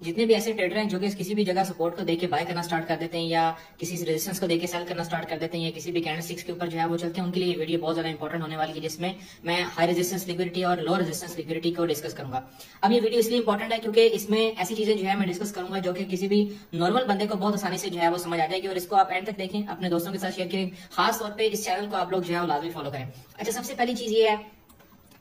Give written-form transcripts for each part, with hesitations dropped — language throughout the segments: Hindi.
जितने भी ऐसे ट्रेडर हैं जो कि किसी भी जगह सपोर्ट को देके बाय करना स्टार्ट कर देते हैं या किसी रेजिस्टेंस को देके सेल करना स्टार्ट कर देते हैं या किसी भी कैंडलस्टिक्स के ऊपर जो है वो चलते हैं, उनके लिए ये वीडियो बहुत ज्यादा इंपॉर्टेंट होने वाली है, जिसमें मैं हाई रेजिस्टेंस लिक्विडिटी और लो रेजिस्टेंस लिक्विडिटी को डिस्कस करूंगा। अब ये वीडियो इसलिए इंपॉर्टेंट है क्योंकि इसमें ऐसी चीजें जो है मैं डिस्कस करूंगा जो कि किसी भी नॉर्मल बंदे को बहुत आसानी से जो है वो समझ आ जाएगी, और इसको आप एंड तक देखें, अपने दोस्तों के साथ शेयर करें, खास तौर पे इस चैनल को आप लोग जो है वो लाजमी फॉलो करें। अच्छा, सबसे पहली चीज ये है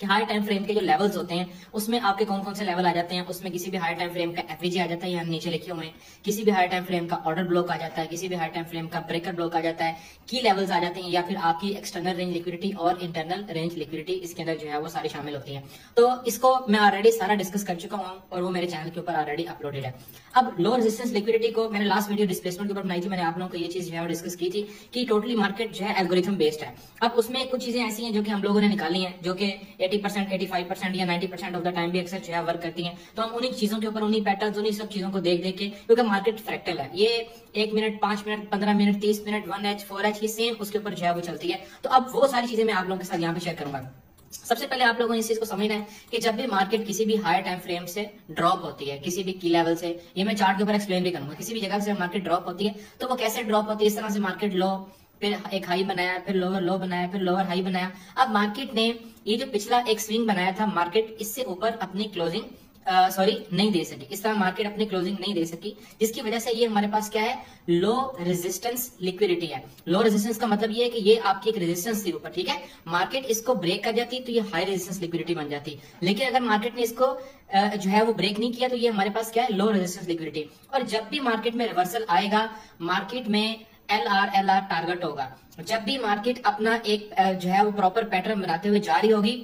कि हाई टाइम फ्रेम के जो लेवल्स होते हैं उसमें आपके कौन कौन से लेवल आ जाते हैं। उसमें किसी भी हाई टाइम फ्रेम का एफवीजी आ जाता है, यहाँ नीचे लिखे हुए हैं, किसी भी हाई टाइम फ्रेम का ऑर्डर ब्लॉक आ जाता है, किसी भी हाई टाइम फ्रेम का ब्रेकर ब्लॉक आ जाता है, की लेवल्स आ जाते हैं, या फिर आपकी एक्सटर्नल रेंज लिक्विडिटी और इंटरनल रेंज लिक्विडिटी इसके अंदर जो है वो सारी शामिल होती है। तो इसको मैं ऑलरेडी सारा डिस्कस कर चुका हूँ और वो मेरे चैनल के ऊपर ऑलरेडी अपलोडेड है। अब लो रेजिस्टेंस लिक्विडिटी को मैंने लास्ट वीडियो डिस्प्लेसमेंट के ऊपर बनाई थी, मैंने आप लोगों को ये चीज जो है डिस्कस की थी कि टोटली मार्केट जो है एल्गोरिथम बेस्ड है। अब उसमें कुछ चीजें ऐसी हैं जो कि हम लोगों ने निकाली हैं जो कि 80%, 85% या 90% ऑफ द टाइम भी अक्सर जो है वर्क करती हैं। तो हम उन्हीं चीजों के ऊपर, उन्हीं पैटर्न, उन्हीं सब चीजों को देख देख के, क्योंकि मार्केट फ्रैक्टल है, ये 1 minute, 5 minute, 15 minute, 30 minute, 1H, 4H, ये सेम उसके ऊपर जो है वो चलती है। तो अब वो सारी चीजें मैं आप लोगों के साथ यहाँ पे शेयर करूंगा। सबसे पहले आप लोगों ने इस चीज को समझना है कि जब भी मार्केट किसी भी हायर टाइम फ्रेम से ड्रॉप होती है, किसी भी की लेवल से, ये मैं चार्ट के ऊपर एक्सप्लेन भी करूंगा, किसी भी जगह से मार्केट ड्रॉप होती है तो वो कैसे ड्रॉप होती है। इस तरह से मार्केट लो, फिर एक हाई बनाया, फिर लोअर लो बनाया, फिर लोअर हाई बनाया। अब मार्केट ने ये जो पिछला एक स्विंग बनाया था, मार्केट इससे ऊपर अपनी क्लोजिंग नहीं दे सकी, इस तरह मार्केट अपनी क्लोजिंग नहीं दे सकी, जिसकी वजह से ये हमारे पास क्या है, लो रेजिस्टेंस लिक्विडिटी है। लो रेजिस्टेंस का मतलब ये है कि ये आपकी एक रेजिस्टेंस थी ऊपर, ठीक है, मार्केट इसको ब्रेक कर जाती तो ये हाई रेजिस्टेंस लिक्विडिटी बन जाती। लेकिन अगर मार्केट ने इसको जो है वो ब्रेक नहीं किया तो ये हमारे पास क्या है, लो रेजिस्टेंस लिक्विडिटी। और जब भी मार्केट में रिवर्सल आएगा, मार्केट में LR टारगेट होगा। जब भी मार्केट अपना एक जो है वो प्रॉपर पैटर्न बनाते हुए जा रही होगी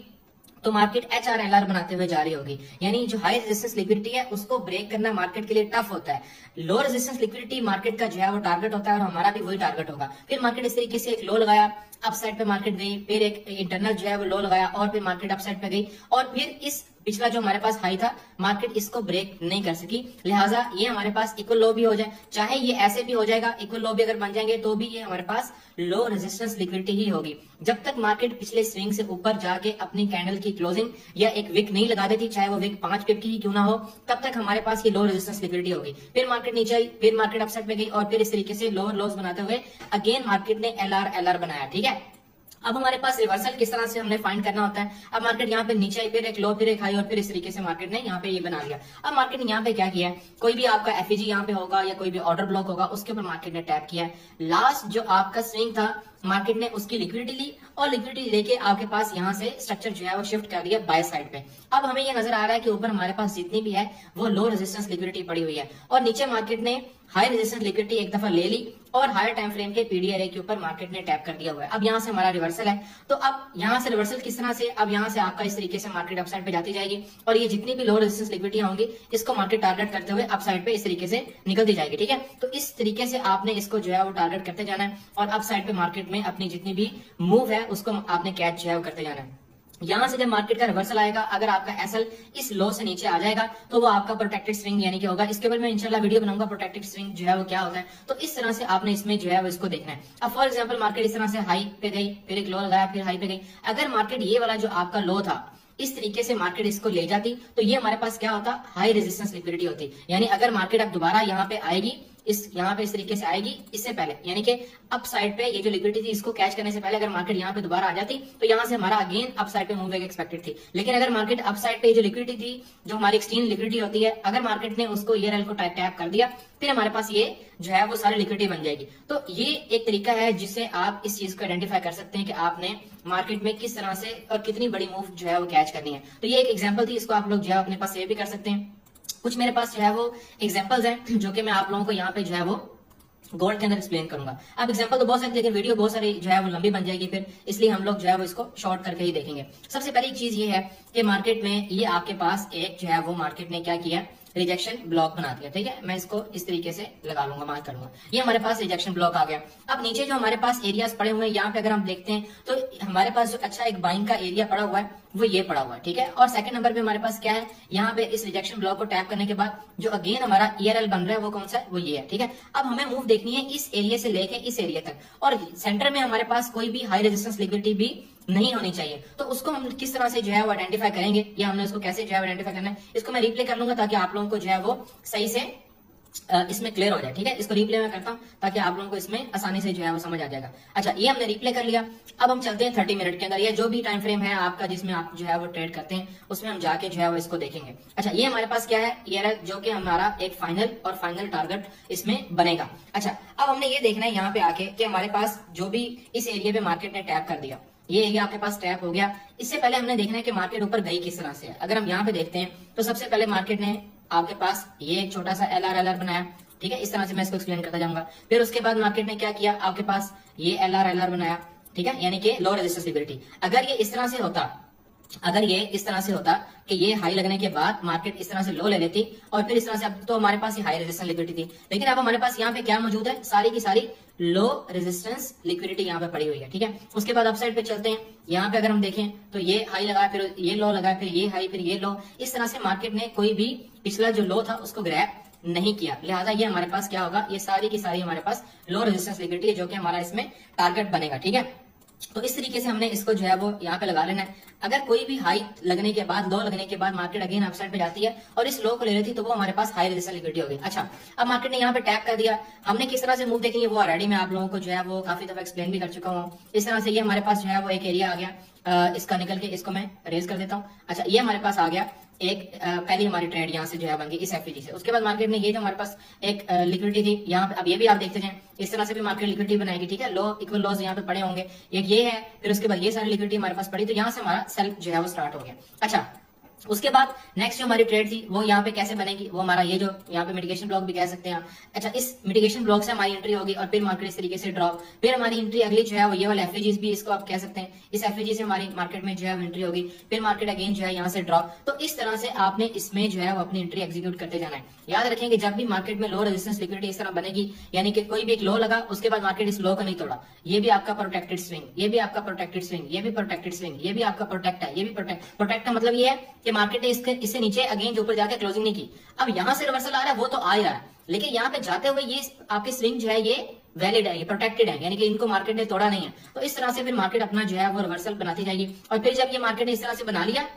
तो मार्केट HRLR बनाते हुए जा रही होगी, यानी जो हाई रेजिस्टेंस लिक्विडिटी है उसको ब्रेक करना मार्केट के लिए टफ होता है। लो रेजिस्टेंस लिक्विडिटी मार्केट का जो है वो टारगेट होता है और हमारा भी वही टारगेट होगा। फिर मार्केट इस तरीके से एक लो लगाया, अपसाइड पे मार्केट गई, फिर एक इंटरनल जो है वो लो लगाया और फिर मार्केट अपसाइड पे गई, और फिर इस पिछला जो हमारे पास हाई था मार्केट इसको ब्रेक नहीं कर सकी, लिहाजा ये हमारे पास इक्वल लो भी हो जाए, चाहे ये ऐसे भी हो जाएगा, इक्वल लो भी अगर बन जाएंगे तो भी ये हमारे पास लो रेजिस्टेंस लिक्विडिटी ही होगी। जब तक मार्केट पिछले स्विंग से ऊपर जाके अपनी कैंडल की क्लोजिंग या एक विक नहीं लगा देती, चाहे वो विक 5 पिप की ही क्यों ना हो, तब तक हमारे पास ये लो रेजिस्टेंस लिक्विडिटी होगी। फिर मार्केट नीचे आई, फिर मार्केट अपसाइड में गई और फिर इस तरीके से लोअर लॉस बनाते हुए अगेन मार्केट ने LR बनाया, ठीक है। अब हमारे पास रिवर्सल किस तरह से हमने फाइंड करना होता है। अब मार्केट यहाँ पे नीचे आई, फिर एक लो, फिर एक हाई, और फिर इस तरीके से मार्केट ने यहाँ पे ये बना लिया। अब मार्केट ने यहाँ पे क्या किया है, कोई भी आपका एफईजी यहाँ पे होगा या कोई भी ऑर्डर ब्लॉक होगा, उसके ऊपर मार्केट ने टैप किया है। लास्ट जो आपका स्विंग था मार्केट ने उसकी लिक्विडिटी ली और लिक्विडिटी लेके आपके पास यहाँ से स्ट्रक्चर जो है वो शिफ्ट कर दिया बाय साइड पे। अब हमें ये नजर आ रहा है कि ऊपर हमारे पास जितनी भी है वो लो रेजिस्टेंस लिक्विडिटी पड़ी हुई है और नीचे मार्केट ने हाई रेजिस्टेंस लिक्विडिटी एक दफा ले ली और हायर टाइम फ्रेम के पीडीआरए के ऊपर मार्केट ने टैप कर दिया हुआ है। अब यहाँ से हमारा रिवर्सल है, तो अब यहाँ से रिवर्सल किस तरह से, अब यहाँ से आपका इस तरीके से मार्केट अपसाइड पे जाती जाएगी और ये जितनी भी लो रेजिस्टेंस लिक्विडिटी होंगी इसको मार्केट टारगेट करते हुए अपसाइड पे इस तरीके से निकलती जाएगी, ठीक है। तो इस तरीके से आपने इसको जो है वो टारगेट करते जाना है और अपसाइड पे मार्केट में अपनी जितनी भी मूव है उसको आपने कैच जो है वो करते जाना है। यहां से जब मार्केट का रिवर्सल आएगा, अगर आपका एसएल इस लो से नीचे आ जाएगा तो वो आपका प्रोटेक्टेड स्विंग यानी कि होगा। इसके ऊपर मैं इंशाल्लाह वीडियो बनाऊंगा प्रोटेक्टेड स्विंग जो है वो क्या होता है। तो इस तरह से आपने इसमें जो है वो इसको देखना है। अब फॉर एग्जांपल मार्केट इस तरह से हाई पे गई, फिर एक लो लगाया, फिर हाई पे गई। अगर मार्केट ये वाला जो आपका लो था इस तरीके से मार्केट इसको ले जाती तो ये हमारे पास क्या होता, हाई रेजिस्टेंस लिक्विडिटी होती। यानी अगर मार्केट अब दोबारा यहाँ पे आएगी, यहाँ पे इस तरीके से आएगी, इससे पहले यानी कि अप साइड पे ये जो लिक्विडिटी थी इसको कैच करने से पहले अगर मार्केट यहाँ पे दोबारा आ जाती तो यहाँ से हमारा अगेन अप साइड पे मूव एक्सपेक्टेड थी। लेकिन अगर मार्केट अप साइड पे जो लिक्विडिटी थी, जो हमारी एक्सचेंज लिक्विडिटी होती है, अगर मार्केट ने उसको ईआरएल को टैप कर दिया फिर हमारे पास ये जो है वो सारी लिक्विडिटी बन जाएगी। तो ये एक तरीका है जिससे आप इस चीज को आइडेंटिफाई कर सकते हैं कि आपने मार्केट में किस तरह से और कितनी बड़ी मूव जो है वो कैच करनी है। तो ये एक एग्जाम्पल थी, इसको आप लोग जो है अपने पास सेव भी कर सकते हैं। कुछ मेरे पास जो है वो एग्जाम्पल्स हैं जो कि मैं आप लोगों को यहाँ पे जो है वो गोल्ड के अंदर एक्सप्लेन करूंगा। अब एग्जांपल तो बहुत सारे, लेकिन वीडियो बहुत सारी जो है वो लंबी बन जाएगी फिर, इसलिए हम लोग जो है वो इसको शॉर्ट करके ही देखेंगे। सबसे पहली चीज ये है कि मार्केट में ये आपके पास एक जो है वो मार्केट ने क्या किया, रिजेक्शन ब्लॉक बना दिया, ठीक है। मैं इसको इस तरीके से लगा लूंगा, मार्क करूंगा, ये हमारे पास रिजेक्शन ब्लॉक आ गया। अब नीचे जो हमारे पास एरियाज पड़े हुए हैं यहाँ पे अगर हम देखते हैं तो हमारे पास जो अच्छा एक बाइंग का एरिया पड़ा हुआ है वो ये पड़ा हुआ है, ठीक है। और सेकंड नंबर पे हमारे पास क्या है, यहाँ पे इस रिजेक्शन ब्लॉक को टैप करने के बाद जो अगेन हमारा ईआरएल बन रहा है वो कौन सा है, वो ये है, ठीक है। अब हमें मूव देखनी है इस एरिया से लेके इस एरिया तक और सेंटर में हमारे पास कोई भी हाई रेजिस्टेंस लिक्विडिटी भी नहीं होनी चाहिए। तो उसको हम किस तरह से जो है वो आइडेंटिफाई करेंगे, या हमने उसको कैसे जो है आइडेंटिफाई करना है, इसको मैं रिप्ले कर लूंगा ताकि आप लोगों को जो है वो सही से इसमें क्लियर हो जाए। ठीक है, इसको रिप्ले में करता हूं ताकि आप लोगों को इसमें आसानी से जो है वो समझ आ जाएगा। अच्छा, ये हमने रिप्ले कर लिया। अब हम चलते हैं 30 मिनट के अंदर, या जो भी टाइम फ्रेम है आपका जिसमें आप जो है वो ट्रेड करते हैं, उसमें हम जाके जो है वो इसको देखेंगे। अच्छा, ये हमारे पास क्या है, ये है जो कि हमारा एक फाइनल और फाइनल टारगेट इसमें बनेगा। अच्छा, अब हमने ये देखना है यहाँ पे आके कि हमारे पास जो भी इस एरिया पे मार्केट ने टैप कर दिया, ये एरिया आपके पास टैप हो गया। इससे पहले हमने देखना है कि मार्केट ऊपर गई किस तरह से है। अगर हम यहाँ पे देखते हैं तो सबसे पहले मार्केट ने आपके पास ये एक छोटा सा LR बनाया। ठीक है, इस तरह से मैं इसको एक्सप्लेन करता जाऊंगा। फिर उसके बाद मार्केट ने क्या किया, आपके पास ये LR बनाया। ठीक है, यानी कि लो रेजिस्टेंस लिक्विडिटी। अगर ये इस तरह से होता, अगर ये इस तरह से होता कि ये हाई लगने के बाद मार्केट इस तरह से लो ले लेती और फिर इस तरह से, अब तो हमारे पास ये हाई रेजिस्टेंस लिक्विडिटी थी, लेकिन अब हमारे पास यहाँ पे क्या मौजूद है, सारी की सारी लो रेजिस्टेंस लिक्विडिटी यहाँ पे पड़ी हुई है। ठीक है, उसके बाद अपसाइड पे चलते हैं। यहाँ पे अगर हम देखें तो ये हाई लगाया, फिर ये लो लगाया, फिर ये हाई, फिर ये लो। इस तरह से मार्केट ने कोई भी पिछला जो लो था उसको ग्रैब नहीं किया, लिहाजा ये हमारे पास क्या होगा, ये सारी की सारी हमारे पास लो रेजिस्टेंस लिक्विडिटी है जो कि हमारा इसमें टारगेट बनेगा। ठीक है, तो इस तरीके से हमने इसको जो है वो यहाँ पे लगा लेना है। अगर कोई भी हाई लगने के बाद, लो लगने के बाद मार्केट अगेन अपसाइड पे जाती है और इस लो को ले लेती, तो वो हमारे पास हाई रेजिस्टेंस लिक्विडिटी होगी। अच्छा, अब मार्केट ने यहाँ पे टैप कर दिया, हमने किस तरह से मूव देखेंगे वो ऑलरेडी मैं आप लोगों को जो है वो काफी दफा एक्सप्लेन भी कर चुका हूँ। इस तरह से ये हमारे पास जो है वो एक एरिया आ गया, इसका निकल के इसको मैं रेज कर देता हूँ। अच्छा, ये हमारे पास आ गया एक पहली हमारी ट्रेड यहाँ से जो है बन गई इस एफपीजी से। उसके बाद मार्केट ने ये जो हमारे पास एक लिक्विडिटी थी यहाँ पे, अब ये भी आप देखते जाएं, इस तरह से भी मार्केट लिक्विडिटी बनाएगी। ठीक है, लो इक्वल लॉस यहाँ पे पड़े होंगे, एक ये है, फिर उसके बाद ये सारी लिक्विडिटी हमारे पास पड़ी, तो यहाँ से हमारा सेल्फ जो है वो स्टार्ट हो गया। अच्छा, उसके बाद नेक्स्ट जो हमारी ट्रेड थी वो यहाँ पे कैसे बनेगी, वो हमारा ये जो यहाँ पे मिटिगेशन ब्लॉक भी कह सकते हैं। अच्छा, इस मिटिगेशन ब्लॉक से हमारी एंट्री होगी और फिर मार्केट इस तरीके से ड्रॉप, फिर हमारी एंट्री अगली जो है वो ये वाला एफएजीज भी इसको आप कह सकते हैं, इस एफएजी से हमारी मार्केट में जो है एंट्री होगी, फिर मार्केट अगेन जो है यहाँ से ड्रॉप। तो इस तरह से आपने इसमें जो है वो अपनी एंट्री एग्जीक्यूट करते जाना है। याद रखेंगे, जब भी मार्केट में लो रेजिस्टेंस लिक्विडिटी इस तरह बनेगी, यानी कि कोई भी एक लो लगा, उसके बाद मार्केट इस लो को नहीं तोड़ा, ये भी आपका प्रोटेक्टेड स्विंग, ये भी आपका प्रोटेक्टेड स्विंग, ये भी प्रोटेक्टेड स्विंग, ये भी आपका प्रोटेक्ट है, ये भी प्रोटेक्ट का मतलब ये है कि मार्केट ने इससे नीचे अगेन जो ऊपर जाके क्लोजिंग नहीं की। अब यहां से रिवर्सल आ रहा है, वो तो आ ही रहा है, लेकिन यहाँ पे जाते हुए ये आपकी स्विंग जो है ये वैलिड है, ये प्रोटेक्टेड है, यानी कि इनको मार्केट ने तोड़ा नहीं है। तो इस तरह से फिर मार्केट अपना जो है वो रिवर्सल बनाती जाएगी। और फिर जब ये मार्केट ने इस तरह से बना लिया,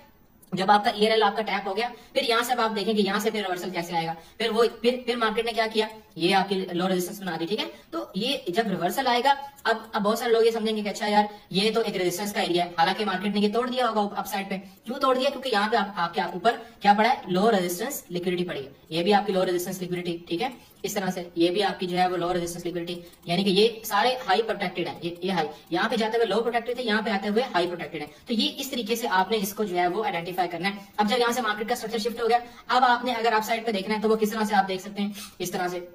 जब आपका ईआरएल आपका टैप हो गया, फिर यहां से आप देखेंगे यहाँ से फिर रिवर्सल कैसे आएगा, फिर वो फिर मार्केट ने क्या किया, ये आपकी लो रेजिस्टेंस बना दी। ठीक है, तो ये जब रिवर्सल आएगा, अब बहुत सारे लोग ये समझेंगे कि अच्छा यार ये तो एक रेजिस्टेंस का एरिया है, हालांकि मार्केट ने ये तोड़ दिया होगा अपसाइड पे। क्यों तोड़ दिया, क्योंकि यहाँ पे आपके ऊपर क्या पड़ा है, लो रेजिस्टेंस लिक्विडिटी पड़ी है, ये भी आपकी लो रेजिस्टेंस लिक्विडिटी। ठीक है, इस तरह से ये भी आपकी जो है वो लो रेजिस्टेंस लिक्विडिटी, यानी कि ये सारे हाई प्रोटेक्टेड है, ये हाई यहाँ पे जाते हुए लो प्रोटेक्टेड थे, यहाँ पे आते हुए हाई प्रोटेक्टेड है। तो ये इस तरीके से आपने इसको जो है वो आइडेंटिफाई करना है। अब जब यहाँ से मार्केट का स्ट्रक्चर शिफ्ट हो गया, अब आपने अगर आप साइड पे देखना है तो वो किस तरह से आप देख सकते हैं, इस तरह से।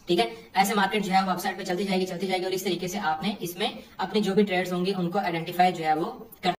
ठीक है, ऐसे मार्केट जो है वो अपसाइड पे चलती जाएगी और इस तरीके से आपने इसमें अपनी जो भी ट्रेड्स होंगी उनको आइडेंटिफाई जो है वो कर